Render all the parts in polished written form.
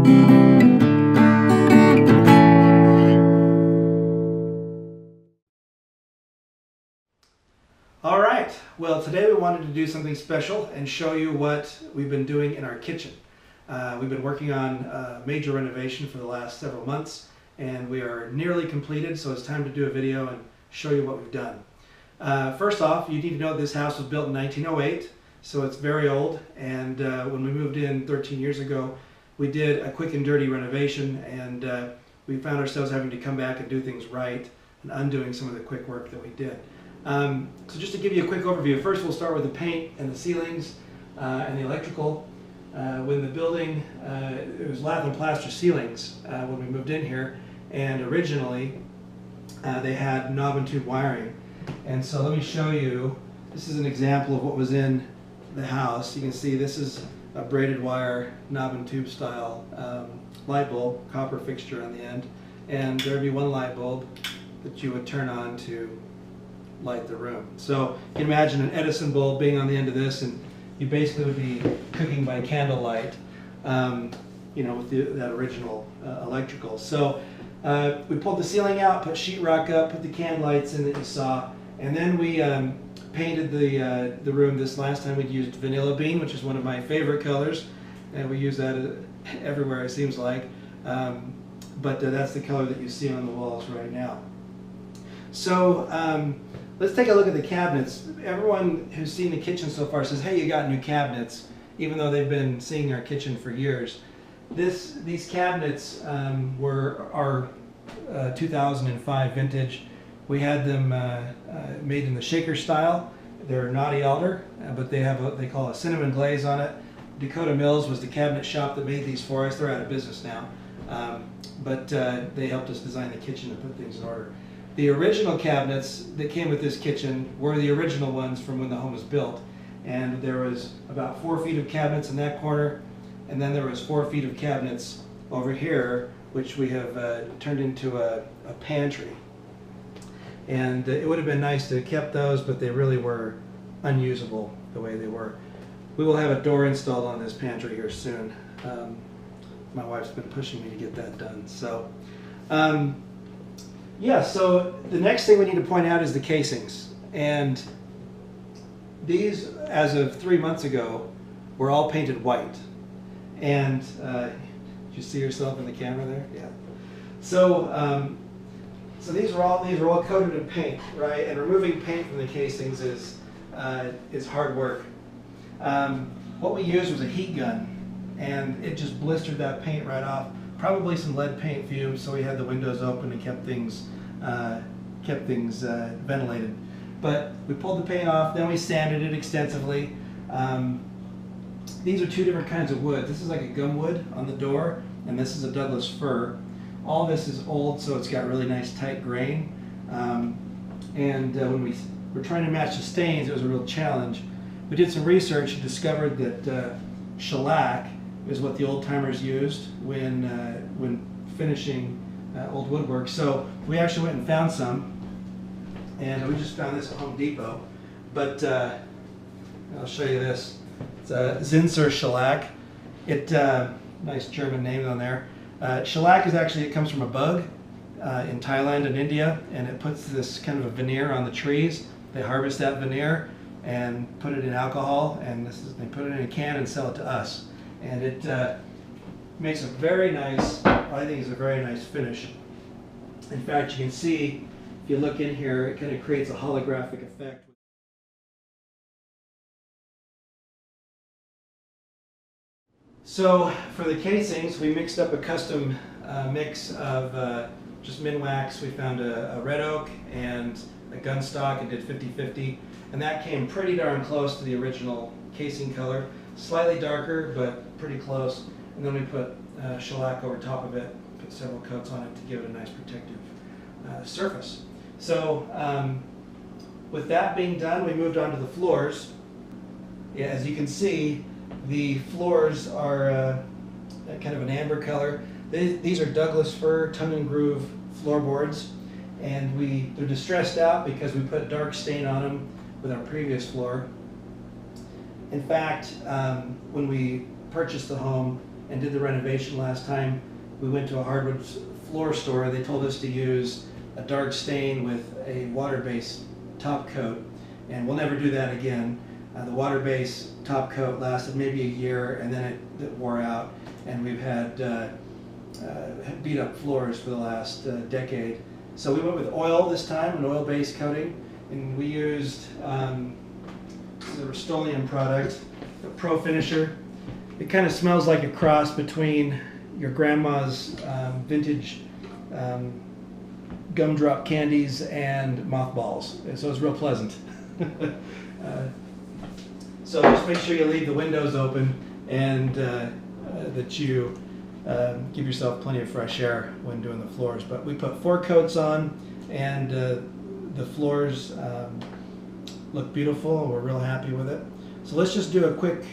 All right, well today we wanted to do something special and show you what we've been doing in our kitchen. We've been working on a major renovation for the last several months and we are nearly completed, so it's time to do a video and show you what we've done. First off, you need to know this house was built in 1908, so it's very old, and when we moved in 13 years ago we did a quick and dirty renovation, and we found ourselves having to come back and do things right and undoing some of the quick work that we did. So just to give you a quick overview, first we'll start with the paint and the ceilings and the electrical. When the building, it was lath and plaster ceilings when we moved in here, and originally they had knob and tube wiring. And so let me show you, this is an example of what was in the house. You can see this is a braided wire knob and tube style light bulb, copper fixture on the end, and there would be one light bulb that you would turn on to light the room. So you can imagine an Edison bulb being on the end of this, and you basically would be cooking by candlelight, you know, with that original electrical. So we pulled the ceiling out, put sheetrock up, put the can lights in that you saw, and then we painted the room. This last time we'd used vanilla bean, which is one of my favorite colors, and we use that everywhere it seems like. But that's the color that you see on the walls right now. So let's take a look at the cabinets. Everyone who's seen the kitchen so far says, hey, you got new cabinets, even though they've been seeing our kitchen for years. These cabinets were our 2005 vintage. We had them made in the shaker style. They're naughty alder, but they have what they call a cinnamon glaze on it. Dakota Mills was the cabinet shop that made these for us. They're out of business now, but they helped us design the kitchen and put things in order. The original cabinets that came with this kitchen were the original ones from when the home was built, and there was about 4 feet of cabinets in that corner, and then there was 4 feet of cabinets over here, which we have turned into a pantry. And it would have been nice to have kept those, but they really were unusable the way they were. We will have a door installed on this pantry here soon. My wife's been pushing me to get that done. So. Yeah, so the next thing we need to point out is the casings. And these, as of 3 months ago, were all painted white. And did you see yourself in the camera there? Yeah. So, so these are all coated in paint, right? And removing paint from the casings is hard work. What we used was a heat gun, and it just blistered that paint right off. Probably some lead paint fumes, so we had the windows open and kept things ventilated. But we pulled the paint off, then we sanded it extensively. These are two different kinds of wood. This is like a gum wood on the door, and this is a Douglas fir. All this is old, so it's got really nice tight grain. When we were trying to match the stains, it was a real challenge. We did some research and discovered that shellac is what the old timers used when finishing old woodwork. So we actually went and found some, and we just found this at Home Depot. But I'll show you this. It's a Zinsser shellac. Nice German name on there. Shellac is actually, it comes from a bug in Thailand and India, and it puts this kind of a veneer on the trees. They harvest that veneer and put it in alcohol, and they put it in a can and sell it to us. And it makes a very nice, I think it's a very nice finish. In fact, you can see, if you look in here, it kind of creates a holographic effect. So for the casings, we mixed up a custom mix of just Minwax. We found a red oak and a gun stock and did 50-50. And that came pretty darn close to the original casing color. Slightly darker, but pretty close. And then we put shellac over top of it, put several coats on it to give it a nice protective surface. So with that being done, we moved on to the floors. Yeah, as you can see, the floors are kind of an amber color. These are Douglas fir tongue and groove floorboards, and they're distressed out because we put dark stain on them with our previous floor. In fact, when we purchased the home and did the renovation last time, we went to a hardwood floor store. They told us to use a dark stain with a water-based top coat, and we'll never do that again. The water-based top coat lasted maybe a year, and then it wore out, and we've had beat up floors for the last decade. So we went with oil this time, an oil-based coating, and we used the Rust-Oleum product, the Pro Finisher. It kind of smells like a cross between your grandma's vintage gumdrop candies and mothballs, so it's real pleasant. So just make sure you leave the windows open and that you give yourself plenty of fresh air when doing the floors. But we put 4 coats on, and the floors look beautiful, and we're real happy with it. So let's just do a quick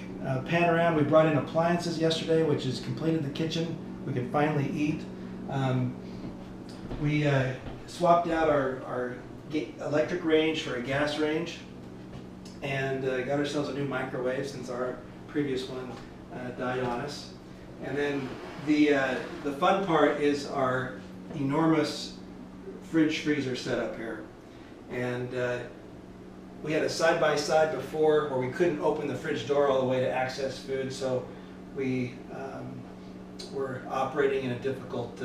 pan around. We brought in appliances yesterday, which has completed the kitchen. We can finally eat. We swapped out our electric range for a gas range, and got ourselves a new microwave since our previous one died on us. And then the fun part is our enormous fridge freezer setup here. And we had a side-by-side before where we couldn't open the fridge door all the way to access food, so we were operating in a difficult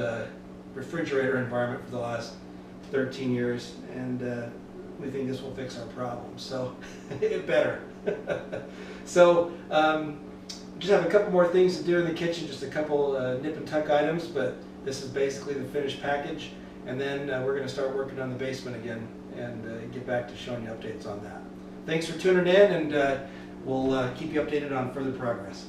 refrigerator environment for the last 13 years, and we think this will fix our problem. So it better. So just have a couple more things to do in the kitchen, just a couple nip and tuck items, but this is basically the finished package. And then we're going to start working on the basement again and get back to showing you updates on that. Thanks for tuning in, and we'll keep you updated on further progress.